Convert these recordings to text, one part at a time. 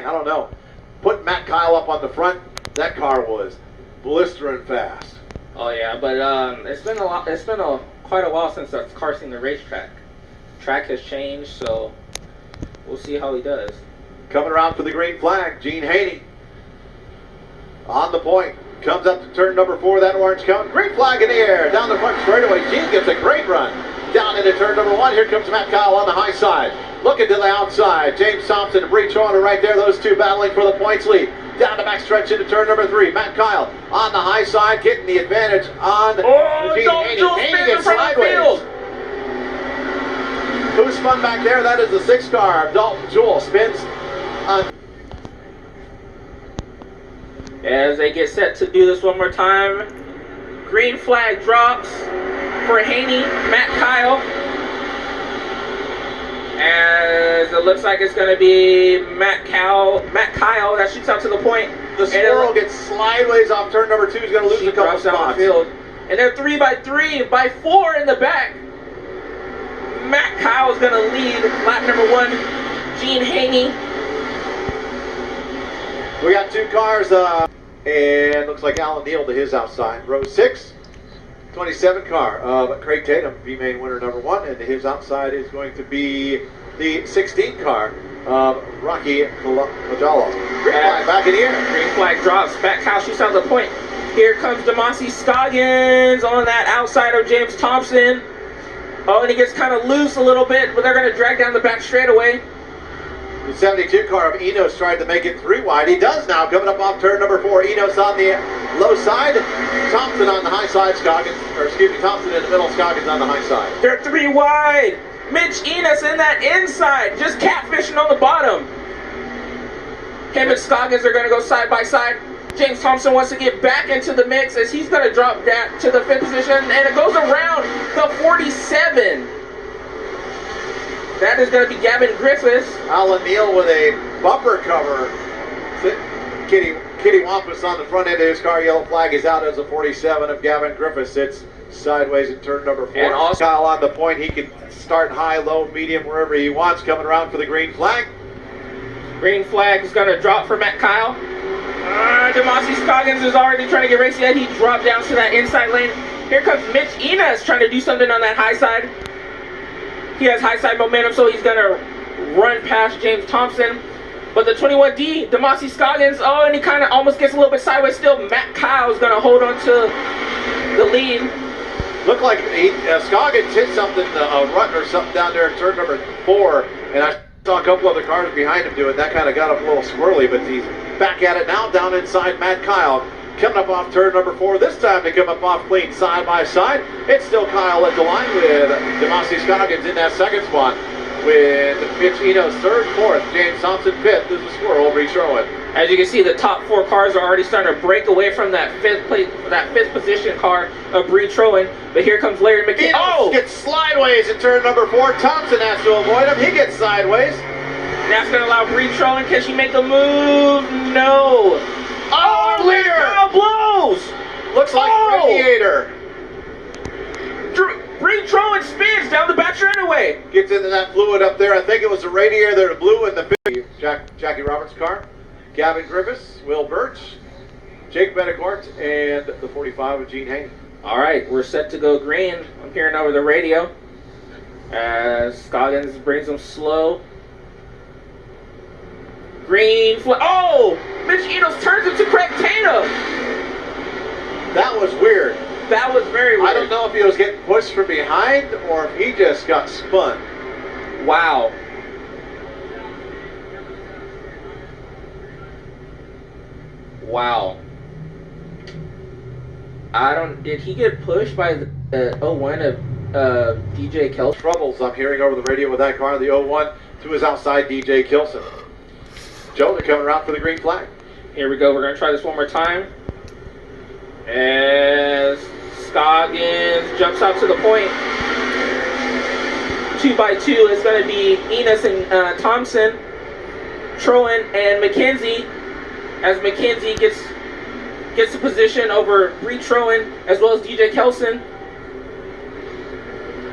man, I don't know. Putting Matt Kyle up on the front, that car was blistering fast. Oh yeah, but it's been quite a while since that car's seen the racetrack. Track has changed, so we'll see how he does. Coming around for the green flag, Gene Haney on the point. Comes up to turn number 4, that orange cone. Green flag in the air, down the front straightaway. Gene gets a great run. Down into turn number 1, here comes Matt Kyle on the high side. Looking to the outside, James Thompson and Bree Trotter right there, those two battling for the points lead. Down the back stretch into turn number 3, Matt Kyle on the high side, getting the advantage on Gene Haney. Haney gets sideways. Who spun back there? That is the 6 car. Dalton Jewell spins on. As they get set to do this one more time, green flag drops for Haney, Matt Kyle. As it looks like it's going to be Matt Kyle that shoots out to the point. The swirl gets sideways off turn number 2. He's going to lose a couple spots. Field. And they're 3 by 3 by 4 in the back. Matt Kyle's going to lead lap number 1. Gene Haney. We got 2 cars, and looks like Alan Neal to his outside. Row 6, 27 car of Craig Tatum, B-Main winner number 1, and to his outside is going to be the 16 car of Rocky Majalo. Green flag back in the air. Green flag drops. Matt Kyle shoots out the point. Here comes Demasi Scoggins on that outside of James Thompson. Oh, and he gets kind of loose a little bit, but they're going to drag down the back straightaway. The 72 car of Enos tried to make it 3 wide. He does now, coming up off turn number 4. Enos on the low side. Thompson on the high side. Thompson in the middle. Scoggins on the high side. They're 3 wide. Mitch Enos in that inside, just catfishing on the bottom. Him and Scoggins are going to go side by side. James Thompson wants to get back into the mix as he's going to drop down to the 5th position, and it goes around the 47. That is going to be Gavin Griffiths. Alan Neal with a bumper cover. Kitty Wampus on the front end of his car. Yellow flag is out as a 47 of Gavin Griffiths. Sits sideways in turn number 4. And also Kyle on the point. He can start high, low, medium, wherever he wants. Coming around for the green flag. Green flag is going to drop for Matt Kyle. Demasi Scoggins is already trying to get racing. He dropped down to that inside lane. Here comes Mitch Enos trying to do something on that high side. He has high side momentum, so he's going to run past James Thompson. But the 21D, Demasi Scoggins, oh, and he kind of almost gets a little bit sideways still. Matt Kyle is going to hold on to the lead. Looked like Scoggins hit something, a rut or something down there in turn number 4. And I saw a couple other cars behind him do it. That kind of got him a little squirrely, but he's back at it now, down inside Matt Kyle. Coming up off turn number 4, this time to come up off clean side by side. It's still Kyle at the line with Demasi Scoggins in that 2nd spot. With Mitch Enos 3rd, 4th, James Thompson 5th. This is Squirrel Retroing. As you can see, the top 4 cars are already starting to break away from that 5th position car of Bree Troen. But here comes Larry McKinney. Oh! Gets sideways in turn number 4. Thompson has to avoid him. He gets sideways. That's going to allow Bree Troen. Can she make a move? No. Oh, clear! Blows! Looks like radiator. Bree Troen spins down the back straightaway. Gets into that fluid up there. I think it was the radiator that blew in the Jackie Roberts' car. Gavin Griffiths, Will Birch, Jake Benecourt, and the 45 of Gene Haney. All right, we're set to go green. I'm hearing over the radio as Scoggins brings them slow. Green flag. Oh! Mitch Enos turns it to Craig Tatum. That was weird. That was very weird. I don't know if he was getting pushed from behind or if he just got spun. Wow. Wow. Did he get pushed by the 01 of DJ Kelson? Troubles I'm hearing over the radio with that car, the 01 to his outside DJ Kilson. Jonah coming around for the green flag. Here we go. We're going to try this one more time. As Scoggins jumps out to the point. 2 by 2 is going to be Enos and Thompson, Troen, and McKenzie. As McKenzie gets the position over Bree Troen as well as DJ Kelson.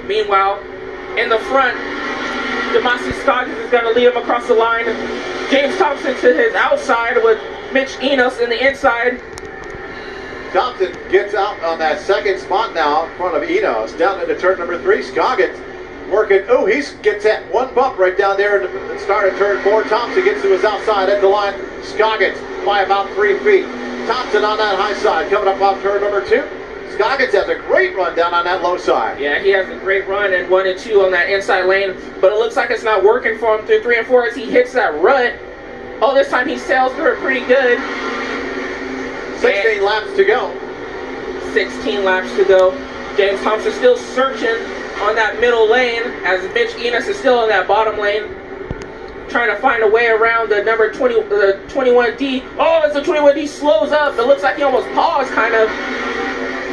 Meanwhile, in the front, Demasi Scoggins is going to lead him across the line. James Thompson to his outside with Mitch Enos in the inside. Thompson gets out on that second spot now in front of Enos. Down into turn number 3. Scoggins working. Oh, he gets that one bump right down there at the start of turn 4. Thompson gets to his outside at the line. Scoggins by about 3 feet. Thompson on that high side coming up off turn number 2. Scoggins has a great run down on that low side. Yeah, he has a great run in 1 and 2 on that inside lane, but it looks like it's not working for him through 3 and 4 as he hits that rut. Oh, this time he sails through it pretty good. 16 laps to go. 16 laps to go. James Thompson still searching on that middle lane as Mitch Enos is still in that bottom lane, trying to find a way around the number 20, the 21D. Oh, as the 21D slows up, it looks like he almost paused, kind of.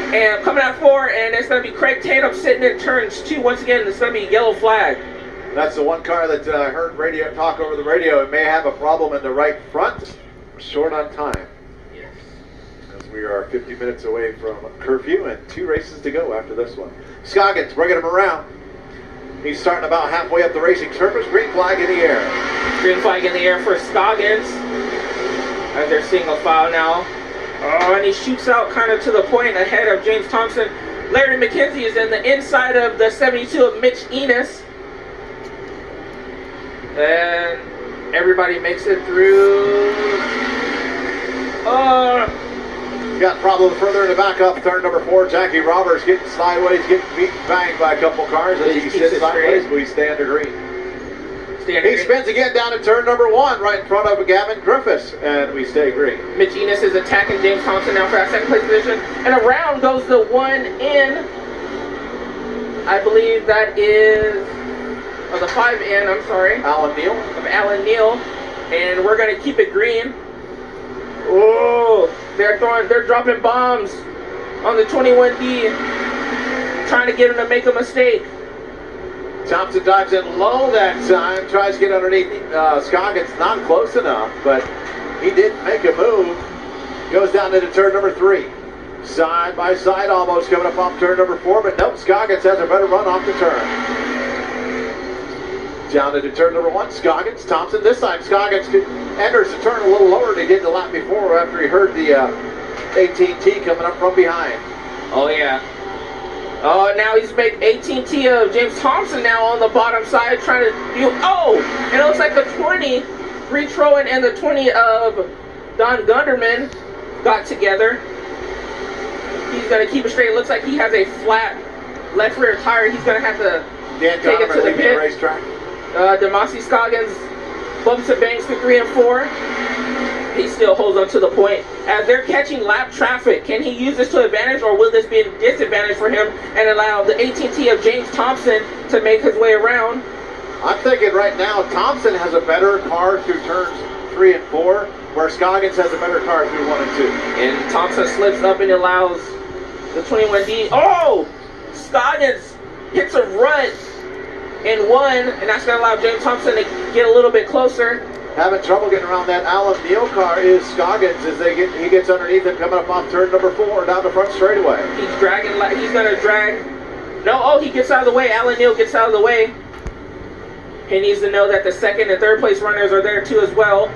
And coming out 4, and it's going to be Craig Tatum sitting in turns 2. Once again, it's going to be yellow flag. That's the one car that I heard radio talk over the radio. It may have a problem in the right front. We're short on time. Yes. As we are 50 minutes away from curfew and 2 races to go after this one. Scoggins bringing him around. He's starting about halfway up the racing surface. Green flag in the air. Green flag in the air for Scoggins as they're single file now. Oh, and he shoots out kind of to the point ahead of James Thompson. Larry McKenzie is in the inside of the 72 of Mitch Enos. And everybody makes it through. Got a problem further in the back up turn number 4. Jackie Roberts getting sideways, getting beat and banged by a couple cars as he sits sideways, but we stay under green. He spins again down at turn number 1, right in front of Gavin Griffiths, and we stay green. Mitch Enos is attacking James Thompson now for that second place position, and around goes the one in. I believe that is the 5 in. I'm sorry. Alan Neal. Of Alan Neal, and we're gonna keep it green. Oh, they're dropping bombs on the 21D, trying to get him to make a mistake. Thompson dives in low that time, tries to get underneath Scoggins, not close enough, but he did make a move. Goes down into turn number 3. Side by side almost coming up off turn number 4, but nope, Scoggins has a better run off the turn. Down into turn number 1, Scoggins, Thompson. This time Scoggins enters the turn a little lower than he did the lap before after he heard the AT&T coming up from behind. Oh yeah. Oh, now he's making AT&T of James Thompson now on the bottom side, trying to do. Oh, and it looks like the 20, Reed Trowan and the 20 of Don Gunderman got together. He's going to keep it straight. It looks like he has a flat left rear tire. He's going to have to take it to the pit. Racetrack. Demasi Scoggins bumps and bangs through 3 and 4. He still holds on to the point. As they're catching lap traffic, can he use this to advantage, or will this be a disadvantage for him and allow the AT&T of James Thompson to make his way around? I'm thinking right now Thompson has a better car through turns 3 and 4, where Scoggins has a better car through 1 and 2. And Thompson slips up and allows the 21D. Oh! Scoggins hits a rut in 1, and that's going to allow James Thompson to get a little bit closer. Having trouble getting around that Alan Neal car is Scoggins as he gets underneath him coming up off turn number 4 down the front straightaway. He's going to drag. No, oh, he gets out of the way. Alan Neal gets out of the way. He needs to know that the 2nd and 3rd place runners are there too as well.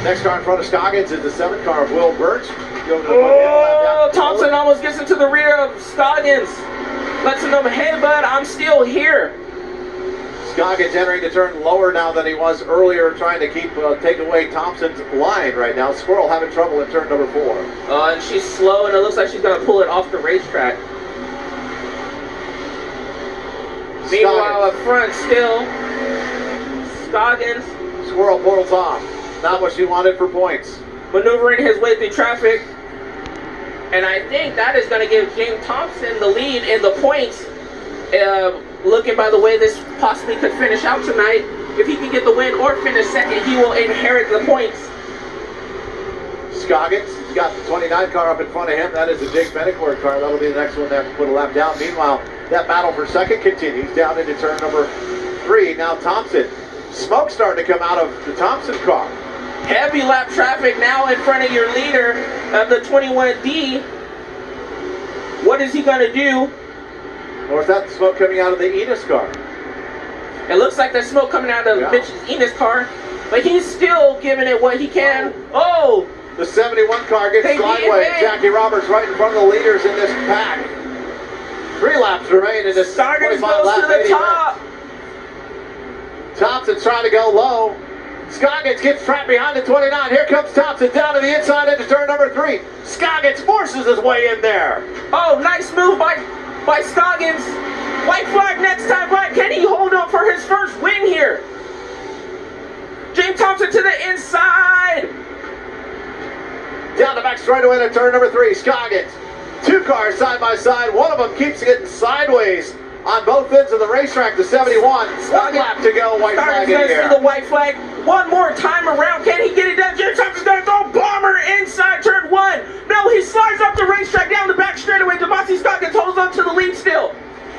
Next car in front of Scoggins is the 7th car of Will Birch. Oh, Thompson almost gets into the rear of Scoggins. Lets him know, hey bud, I'm still here. Scoggins entering the turn lower now than he was earlier, trying to take away Thompson's line right now. Squirrel having trouble in turn number 4. And she's slow, and it looks like she's going to pull it off the racetrack. Meanwhile, up front still, Scoggins. Squirrel pulls off. Not what she wanted for points. Maneuvering his way through traffic. And I think that is going to give James Thompson the lead in the points. Looking by the way this possibly could finish out tonight, if he can get the win or finish 2nd, he will inherit the points. Scoggins has got the 29 car up in front of him. That is the Jake Benecourt car. That'll be the next one to have to put a lap down. Meanwhile, that battle for 2nd continues down into turn number 3. Now Thompson. Smoke starting to come out of the Thompson car. Heavy lap traffic now in front of your leader of the 21D. What is he going to do? Or is that the smoke coming out of the Enos car? It looks like there's smoke coming out of Mitch Enos' car, but he's still giving it what he can. Oh! The 71 car gets sideways. Jackie Roberts right in front of the leaders in this pack. 3 laps remain in this Scoggins 25 goes lap to the top. Thompson's trying to go low. Scoggins gets trapped behind the 29. Here comes Thompson down to the inside into turn number 3. Scoggins forces his way in there. Oh, nice move by Scoggins. White flag next time, right? Can he hold up for his first win here? James Thompson to the inside. Down the back straightaway to turn number 3. Scoggins. 2 cars side by side. One of them keeps getting sideways on both ends of the racetrack. The 71. 1 lap to go. White flag in the air. See the white flag one more time around. Can he get it done? James Thompson's going to throw bomber inside turn 1. No, he slides up the racetrack down the back straightaway. Demasi Scoggins holds on to the lead still.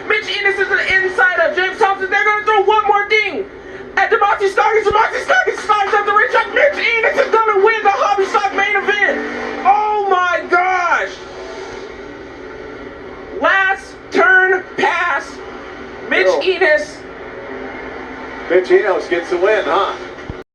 Mitch Enos is the inside of James Thompson. They're going to throw one more ding at Demasi Scoggins. Demasi Scoggins slides up the racetrack. Mitch Enos is going to win the Hobby Stock main event. Oh my gosh. Last turn pass. Mitch Enos. Mitch Enos gets the win, huh?